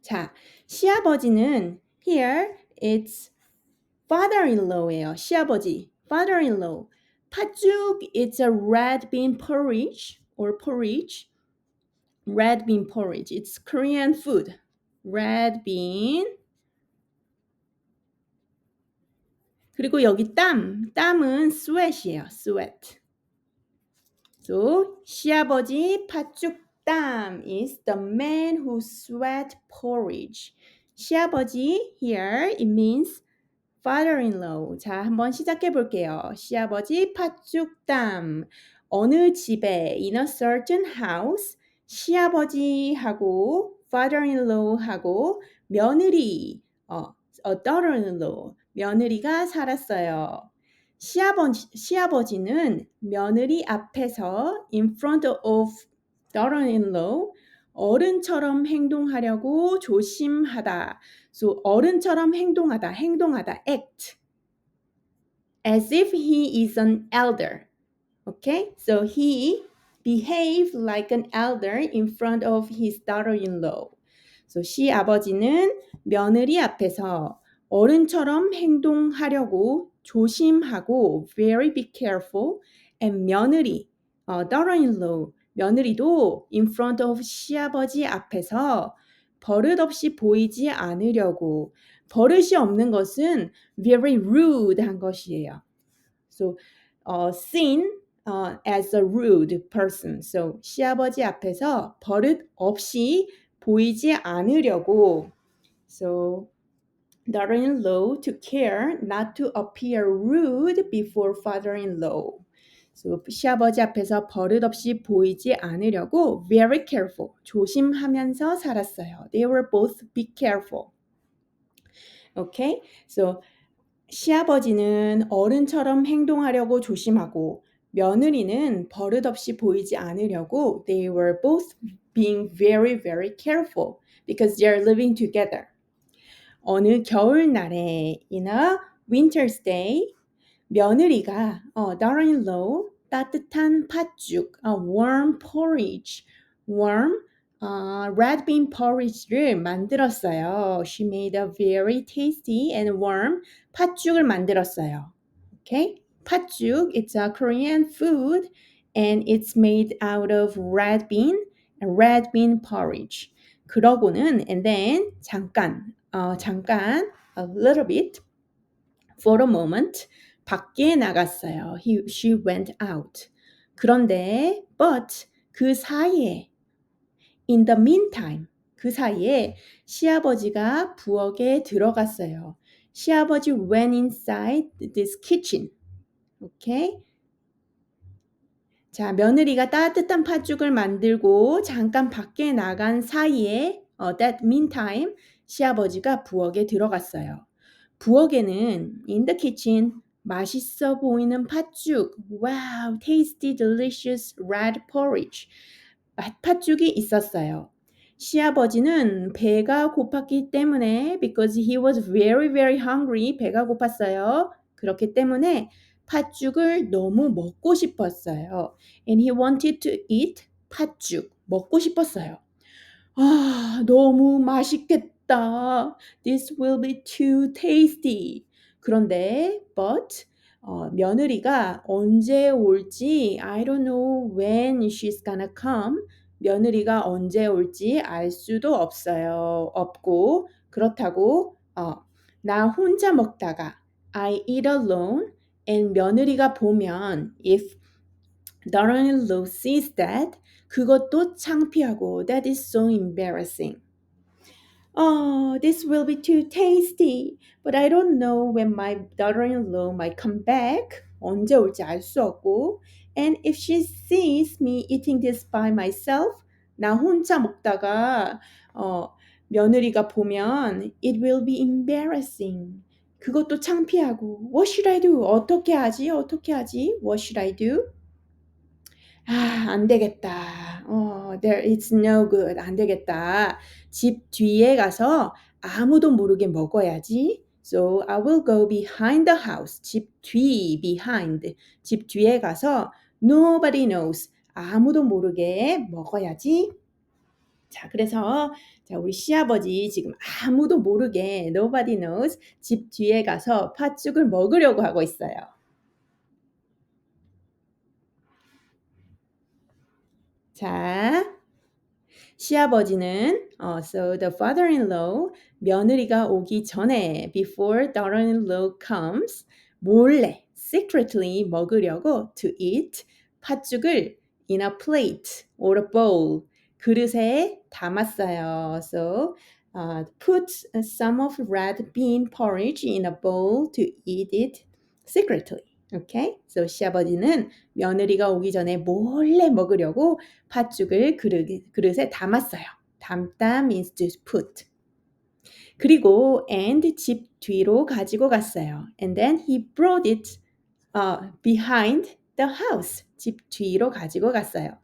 자, 시아버지는 here it's father-in-law예요. 시아버지, father-in-law. 팥죽 it's a red bean porridge or porridge. Red bean porridge. It's Korean food. Red bean. 그리고 여기 땀은 sweat이에요. sweat. So 시아버지 팥죽땀 is the man who sweat porridge. 시아버지 here it means father-in-law. 자, 한번 시작해 볼게요. 시아버지 팥죽땀. 어느 집에 in a certain house 시아버지하고 father-in-law하고 며느리 a daughter-in-law 며느리가 살았어요. 시아버지는 며느리 앞에서 in front of daughter-in-law 어른처럼 행동하려고 조심하다. So 어른처럼 행동하다, act as if he is an elder. Okay? So he behaved like an elder in front of his daughter-in-law. So 시아버지는 며느리 앞에서 어른처럼 행동하려고 조심하고 very be careful and 며느리 daughter-in-law 며느리도 in front of 시아버지 앞에서 버릇없이 보이지 않으려고 버릇이 없는 것은 very rude 한 것이에요. So seen as a rude person. So 시아버지 앞에서 버릇 없이 보이지 않으려고. So daughter-in-law took care not to appear rude before father-in-law. So 시아버지 앞에서 버릇없이 보이지 않으려고 very careful, 조심하면서 살았어요. They were both be careful. Okay? So 시아버지는 어른처럼 행동하려고 조심하고 며느리는 버릇없이 보이지 않으려고 they were both being very, very careful because they are living together. 어느 겨울날에 in a winter's day 며느리가 daughter-in-law 따뜻한 팥죽 warm porridge warm red bean porridge를 만들었어요. She made a very tasty and warm 팥죽을 만들었어요. Okay? 팥죽 it's a Korean food and it's made out of red bean porridge. 그러고는 and then 잠깐 a little bit for a moment 밖에 나갔어요. She went out. 그런데 but 그 사이에 in the meantime 그 사이에 시아버지가 부엌에 들어갔어요. 시아버지 went inside this kitchen. Okay? 자, 며느리가 따뜻한 팥죽을 만들고 잠깐 밖에 나간 사이에 that meantime 시아버지가 부엌에 들어갔어요. 부엌에는 in the kitchen 맛있어 보이는 팥죽, wow, tasty, delicious red porridge. 팥죽이 있었어요. 시아버지는 배가 고팠기 때문에 because he was very, very hungry, 배가 고팠어요. 그렇기 때문에 팥죽을 너무 먹고 싶었어요. And he wanted to eat 팥죽, 먹고 싶었어요. 아, 너무 맛있겠다. This will be too tasty. 그런데 but 며느리가 언제 올지 I don't know when she's gonna come. 며느리가 언제 올지 알 수도 없어요. 없고 그렇다고 나 혼자 먹다가 I eat alone and 며느리가 보면 if daughter-in-law sees that 그것도 창피하고 that is so embarrassing. Oh, this will be too tasty. But I don't know when my daughter-in-law might come back. 언제 올지 알 수 없고. And if she sees me eating this by myself, 나 혼자 먹다가 며느리가 보면 it will be embarrassing. 그것도 창피하고. What should I do? 어떻게 하지? What should I do? 안 되겠다. There it's no good. 안 되겠다. 집 뒤에 가서 아무도 모르게 먹어야지. So I will go behind the house. 집 뒤, behind. 집 뒤에 가서 nobody knows. 아무도 모르게 먹어야지. 자, 그래서 자, 우리 시아버지 지금 아무도 모르게 nobody knows 집 뒤에 가서 팥죽을 먹으려고 하고 있어요. 자, 시아버지는 so the father-in-law 며느리가 오기 전에 before daughter-in-law comes 몰래 secretly 먹으려고 to eat 팥죽을 in a plate or a bowl 그릇에 담았어요. So put some of red bean porridge in a bowl to eat it secretly. Okay? So 시아버지는 며느리가 오기 전에 몰래 먹으려고 팥죽을 그릇에 담았어요. 담다 means to put. 그리고 and 집 뒤로 가지고 갔어요. And then he brought it behind the house. 집 뒤로 가지고 갔어요.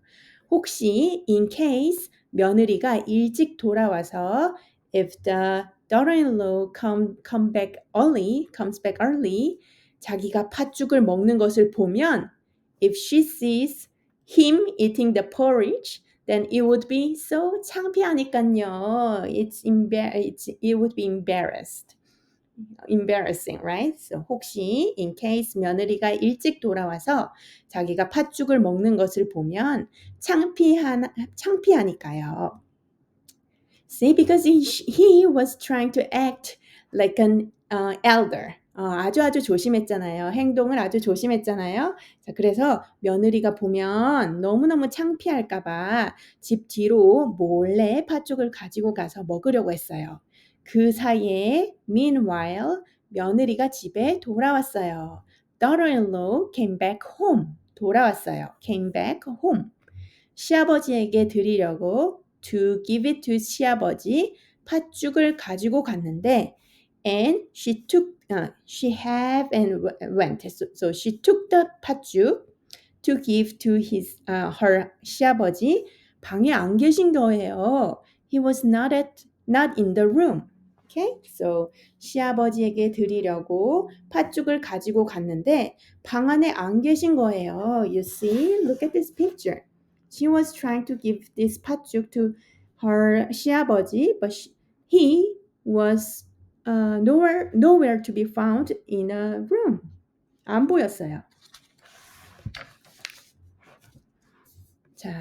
혹시 in case 며느리가 일찍 돌아와서 if the daughter-in-law comes back early 자기가 팥죽을 먹는 것을 보면 if she sees him eating the porridge then it would be so 창피하니까요. It would be embarrassing, right? So 혹시 in case 며느리가 일찍 돌아와서 자기가 팥죽을 먹는 것을 보면 창피하니까요. See, because he was trying to act like an elder. 아주 조심했잖아요. 행동을 아주 조심했잖아요. 자, 그래서 며느리가 보면 너무너무 창피할까봐 집 뒤로 몰래 팥죽을 가지고 가서 먹으려고 했어요. 그 사이에 meanwhile 며느리가 집에 돌아왔어요. Daughter-in-law came back home. 돌아왔어요. Came back home. 시아버지에게 드리려고 to give it to 시아버지 팥죽을 가지고 갔는데 and she have and went. So she took the 팥죽 to give to her 시아버지 방에 안 계신 거예요. He was not in the room. Okay? So 시아버지에게 드리려고 팥죽을 가지고 갔는데 방 안에 안 계신 거예요. You see? Look at this picture. She was trying to give this 팥죽 to her 시아버지, but he was nowhere to be found in a room. 안 보였어요. 자,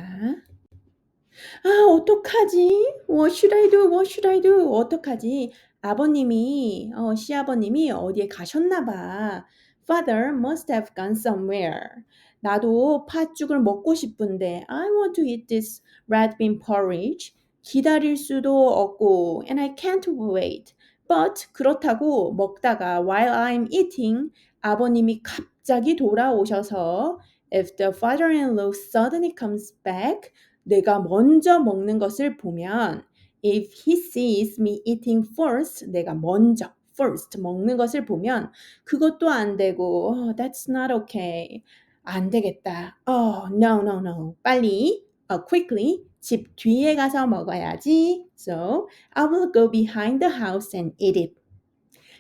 어떡하지? What should I do? What should I do? 어떡하지? 아버님이, 시아버님이 어디에 가셨나 봐. Father must have gone somewhere. 나도 팥죽을 먹고 싶은데 I want to eat this red bean porridge. 기다릴 수도 없고 and I can't wait. But 그렇다고 먹다가 while I'm eating 아버님이 갑자기 돌아오셔서 if the father-in-law suddenly comes back 내가 먼저 먹는 것을 보면 if he sees me eating first 내가 먼저 first 먹는 것을 보면 그것도 안 되고 that's not okay. 안 되겠다. No. 빨리 quickly 집 뒤에 가서 먹어야지. So I will go behind the house and eat it.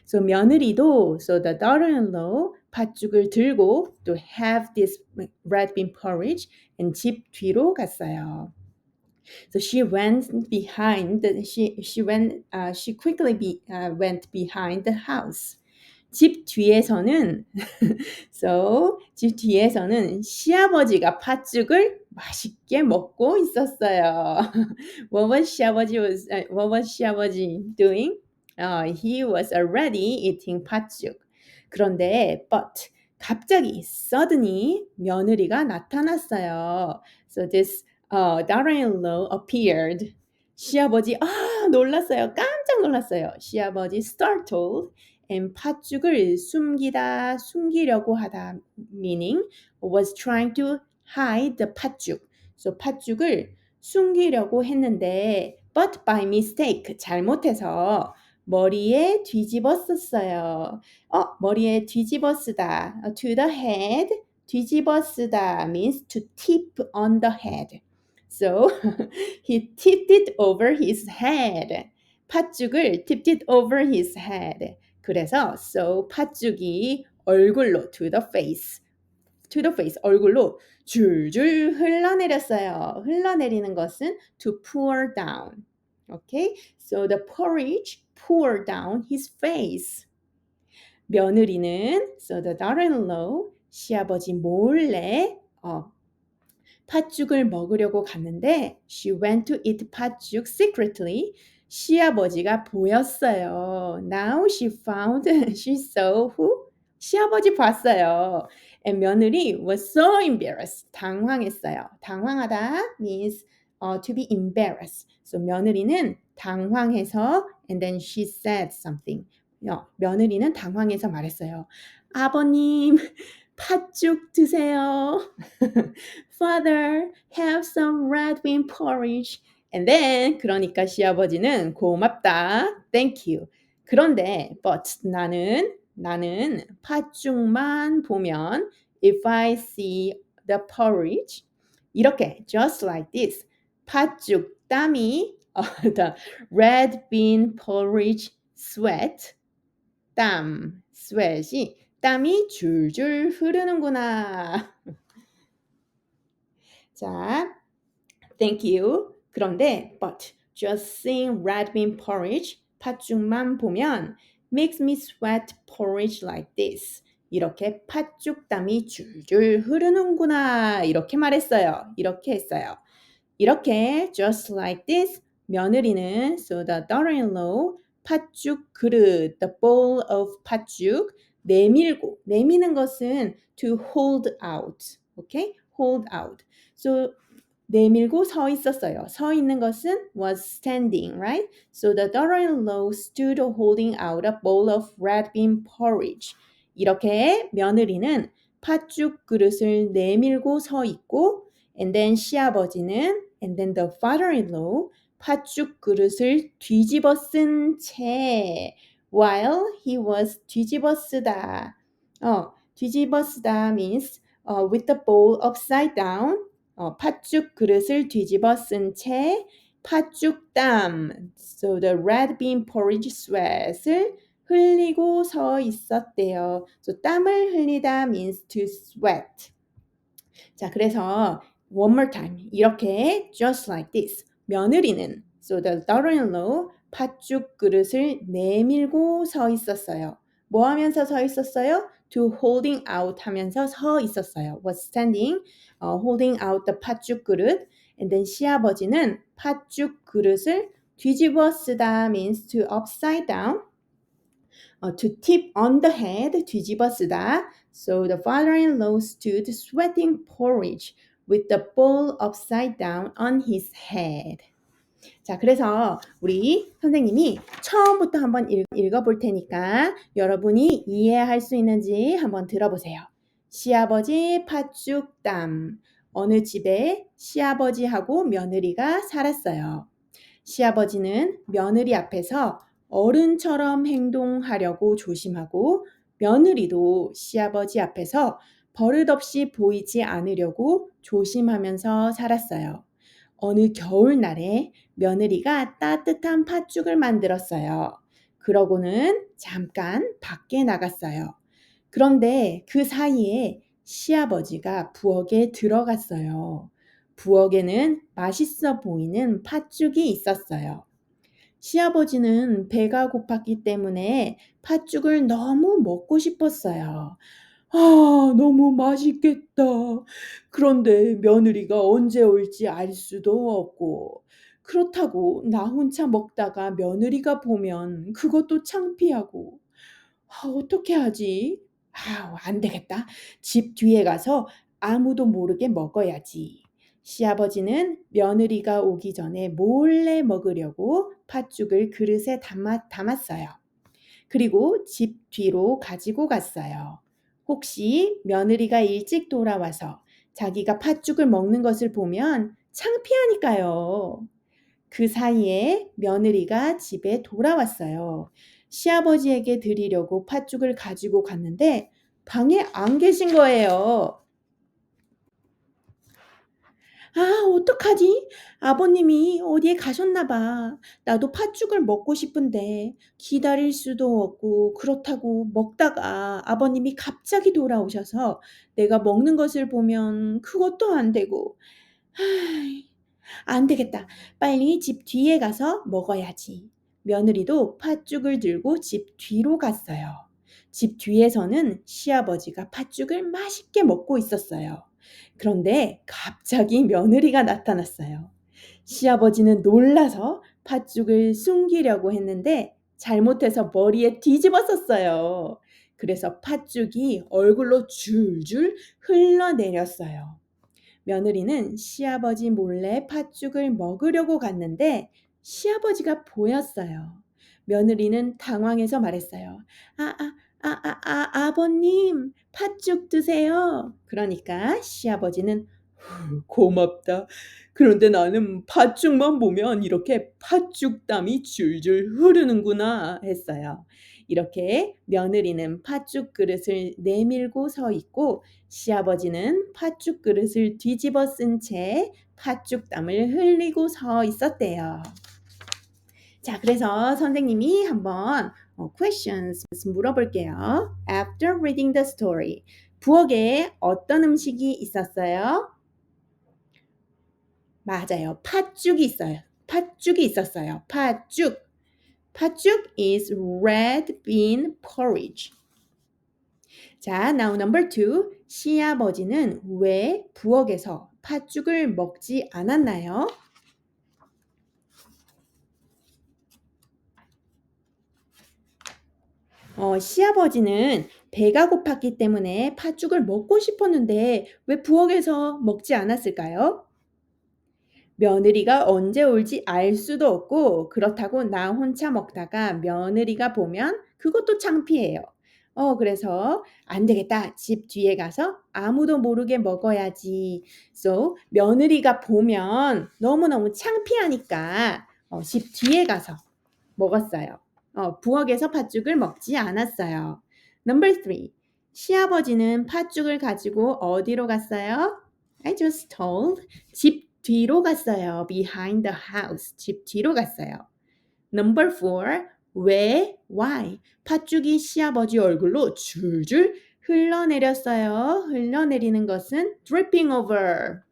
So 며느리도 so the daughter-in-law 팥죽을 들고 to have this red bean porridge and 집 뒤로 갔어요. So she went behind. She quickly went behind the house. 집 뒤에서는 집 뒤에서는 시아버지가 팥죽을 맛있게 먹고 있었어요. What was 시아버지 doing? He was already eating 팥죽. 그런데 but 갑자기 suddenly 며느리가 나타났어요. So this daughter-in-law appeared. 시아버지 놀랐어요. 깜짝 놀랐어요. 시아버지 startled and 팥죽을 숨기려고 하다 meaning was trying to hide the 팥죽. So 팥죽을 숨기려고 했는데 but by mistake 잘못해서 머리에 뒤집었었어요. 머리에 뒤집어쓰다 to the head 뒤집어쓰다 means to tip on the head. So he tipped it over his head. 팥죽을 tipped it over his head. 그래서 so 팥죽이 얼굴로 to the face. to the face, 얼굴로 줄줄 흘러내렸어요. 흘러내리는 것은 to pour down. Okay? So the porridge poured down his face. 며느리는 so the daughter-in-law 시아버지 몰래 팥죽을 먹으려고 갔는데 she went to eat 팥죽 secretly. 시아버지가 보였어요. Now she saw who? 시아버지 봤어요. And 며느리 was so embarrassed. 당황했어요. 당황하다 means to be embarrassed. So 며느리는 당황해서 and then she said something. 며느리는 당황해서 말했어요. 아버님, 팥죽 드세요. Father, have some red bean porridge. And then 그러니까 시아버지는 고맙다. Thank you. 그런데 but 나는 팥죽만 보면 if I see the porridge 이렇게 just like this 팥죽 땀이 the red bean porridge sweat 땀 sweat이 땀이 줄줄 흐르는구나. 자, thank you. 그런데 but just seeing red bean porridge 팥죽만 보면 makes me sweat porridge like this. 이렇게 팥죽 땀이 줄줄 흐르는구나. 이렇게 말했어요. 이렇게 했어요. 이렇게 just like this 며느리는 so the daughter-in-law 팥죽 그릇 the bowl of 팥죽 내미는 것은 to hold out. Okay? hold out. So 내밀고 서 있었어요. 서 있는 것은 was standing, right? So the daughter-in-law stood holding out a bowl of red bean porridge. 이렇게 며느리는 팥죽 그릇을 내밀고 서 있고 and then 시아버지는 and then the father-in-law 팥죽 그릇을 뒤집어 쓴 채 while he was 뒤집어 쓰다. 뒤집어 쓰다 means with the bowl upside down. 팥죽 그릇을 뒤집어 쓴 채 팥죽 땀 so the red bean porridge sweat을 흘리고 서 있었대요. So 땀을 흘리다 means to sweat. 자, 그래서 one more time 이렇게 just like this 며느리는 so the daughter-in-law 팥죽 그릇을 내밀고 서 있었어요. 뭐 하면서 서 있었어요? To holding out 하면서 서 있었어요. Was standing, holding out the 팥죽 그릇. And then 시아버지는 팥죽 그릇을 뒤집어 쓰다 means to upside down. To tip on the head, 뒤집어 쓰다. So the father-in-law stood sweating porridge with the bowl upside down on his head. 자, 그래서 우리 선생님이 처음부터 한번 읽어볼 테니까 여러분이 이해할 수 있는지 한번 들어보세요. 시아버지 팥죽 땀. 어느 집에 시아버지하고 며느리가 살았어요. 시아버지는 며느리 앞에서 어른처럼 행동하려고 조심하고 며느리도 시아버지 앞에서 버릇없이 보이지 않으려고 조심하면서 살았어요. 어느 겨울날에 며느리가 따뜻한 팥죽을 만들었어요. 그러고는 잠깐 밖에 나갔어요. 그런데 그 사이에 시아버지가 부엌에 들어갔어요. 부엌에는 맛있어 보이는 팥죽이 있었어요. 시아버지는 배가 고팠기 때문에 팥죽을 너무 먹고 싶었어요. 아, 너무 맛있겠다. 그런데 며느리가 언제 올지 알 수도 없고, 그렇다고 나 혼자 먹다가 며느리가 보면 그것도 창피하고, 어떻게 하지? 안 되겠다. 집 뒤에 가서 아무도 모르게 먹어야지. 시아버지는 며느리가 오기 전에 몰래 먹으려고 팥죽을 그릇에 담았어요. 그리고 집 뒤로 가지고 갔어요. 혹시 며느리가 일찍 돌아와서 자기가 팥죽을 먹는 것을 보면 창피하니까요. 그 사이에 며느리가 집에 돌아왔어요. 시아버지에게 드리려고 팥죽을 가지고 갔는데 방에 안 계신 거예요. 아, 어떡하지? 아버님이 어디에 가셨나 봐. 나도 팥죽을 먹고 싶은데 기다릴 수도 없고 그렇다고 먹다가 아버님이 갑자기 돌아오셔서 내가 먹는 것을 보면 그것도 안 되고. 하이, 안 되겠다. 빨리 집 뒤에 가서 먹어야지. 며느리도 팥죽을 들고 집 뒤로 갔어요. 집 뒤에서는 시아버지가 팥죽을 맛있게 먹고 있었어요. 그런데 갑자기 며느리가 나타났어요. 시아버지는 놀라서 팥죽을 숨기려고 했는데 잘못해서 머리에 뒤집었었어요. 그래서 팥죽이 얼굴로 줄줄 흘러내렸어요. 며느리는 시아버지 몰래 팥죽을 먹으려고 갔는데 시아버지가 보였어요. 며느리는 당황해서 말했어요. 아버님, 팥죽 드세요. 그러니까 시아버지는 고맙다. 그런데 나는 팥죽만 보면 이렇게 팥죽 땀이 줄줄 흐르는구나 했어요. 이렇게 며느리는 팥죽 그릇을 내밀고 서 있고 시아버지는 팥죽 그릇을 뒤집어 쓴 채 팥죽 땀을 흘리고 서 있었대요. 자, 그래서 선생님이 한번 questions 물어볼게요. After reading the story, 부엌에 어떤 음식이 있었어요? 맞아요. 팥죽이 있어요. 팥죽이 있었어요. 팥죽. 팥죽 is red bean porridge. 자, now number 2. 시아버지는 왜 부엌에서 팥죽을 먹지 않았나요? 시아버지는 배가 고팠기 때문에 팥죽을 먹고 싶었는데 왜 부엌에서 먹지 않았을까요? 며느리가 언제 올지 알 수도 없고 그렇다고 나 혼자 먹다가 며느리가 보면 그것도 창피해요. 그래서 안 되겠다. 집 뒤에 가서 아무도 모르게 먹어야지. So 며느리가 보면 너무너무 창피하니까 집 뒤에 가서 먹었어요. 부엌에서 팥죽을 먹지 않았어요. Number 3. 시아버지는 팥죽을 가지고 어디로 갔어요? I just told. 집 뒤로 갔어요. Behind the house. 집 뒤로 갔어요. Number 4. 왜? Why? 팥죽이 시아버지 얼굴로 줄줄 흘러내렸어요. 흘러내리는 것은 dripping over.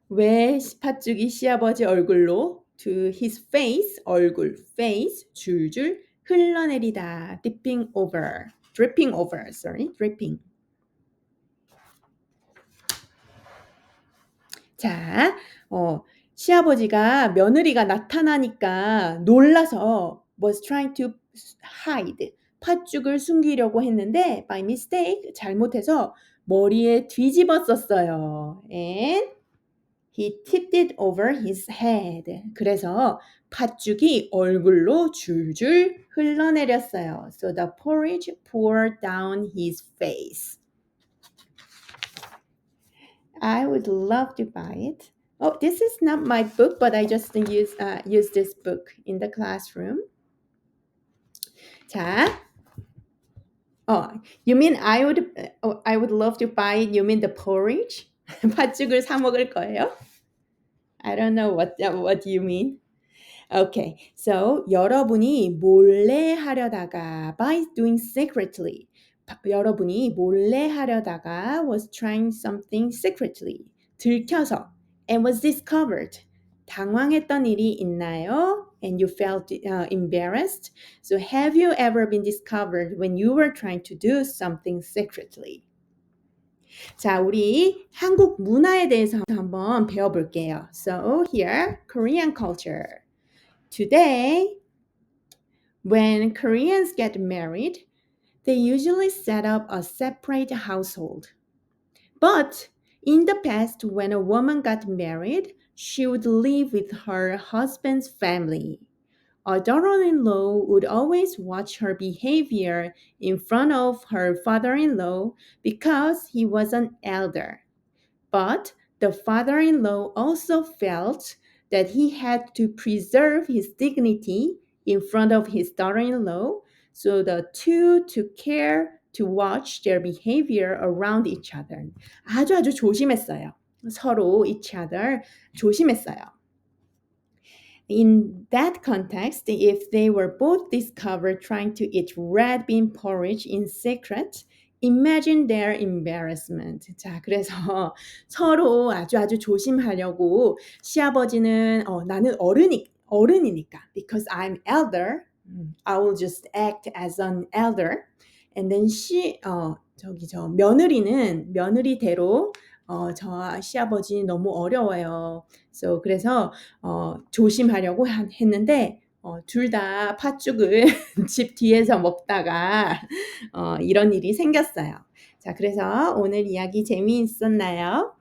왜 팥죽이 시아버지 얼굴로 to his face, 얼굴, face, 줄줄 흘러내리다. dripping over. dripping over, sorry, dripping. 자, 시아버지가 며느리가 나타나니까 놀라서 was trying to hide. 팥죽을 숨기려고 했는데 by mistake, 잘못해서 머리에 뒤집었었어요. And he tipped it over his head. 그래서 팥죽이 얼굴로 줄줄 흘러내렸어요. So the porridge poured down his face. I would love to buy it. Oh, this is not my book, but I just use this book in the classroom. 자, you mean I would love to buy it? You mean the porridge? 팥죽을 사 먹을 거예요? I don't know what you mean. Okay, so 여러분이 몰래 하려다가 by doing secretly. 여러분이 몰래 하려다가 was trying something secretly. 들켜서 and was discovered. 당황했던 일이 있나요? And you felt embarrassed. So have you ever been discovered when you were trying to do something secretly? 자, 우리 한국 문화에 대해서 한번 배워볼게요. So here, Korean culture. Today, when Koreans get married, they usually set up a separate household. But in the past, when a woman got married, she would live with her husband's family. A daughter-in-law would always watch her behavior in front of her father-in-law because he was an elder. But the father-in-law also felt that he had to preserve his dignity in front of his daughter-in-law, so the two took care to watch their behavior around each other. 아주 조심했어요. 서로 each other 조심했어요. In that context, if they were both discovered trying to eat red bean porridge in secret, imagine their embarrassment. 자, 그래서 서로 아주 조심하려고 시아버지는 나는 어른이니까 because I'm elder, I will just act as an elder. And then 며느리는 며느리대로 저 시아버지 너무 어려워요. 그래서 조심하려고 했는데 둘 다 팥죽을 집 뒤에서 먹다가 이런 일이 생겼어요. 자, 그래서 오늘 이야기 재미있었나요?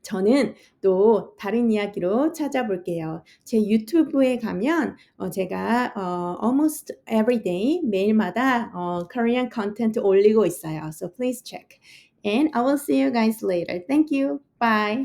저는 또 다른 이야기로 찾아볼게요. 제 유튜브에 가면 제가 almost every day 매일마다 Korean content 올리고 있어요. So please check. And I will see you guys later. Thank you. Bye.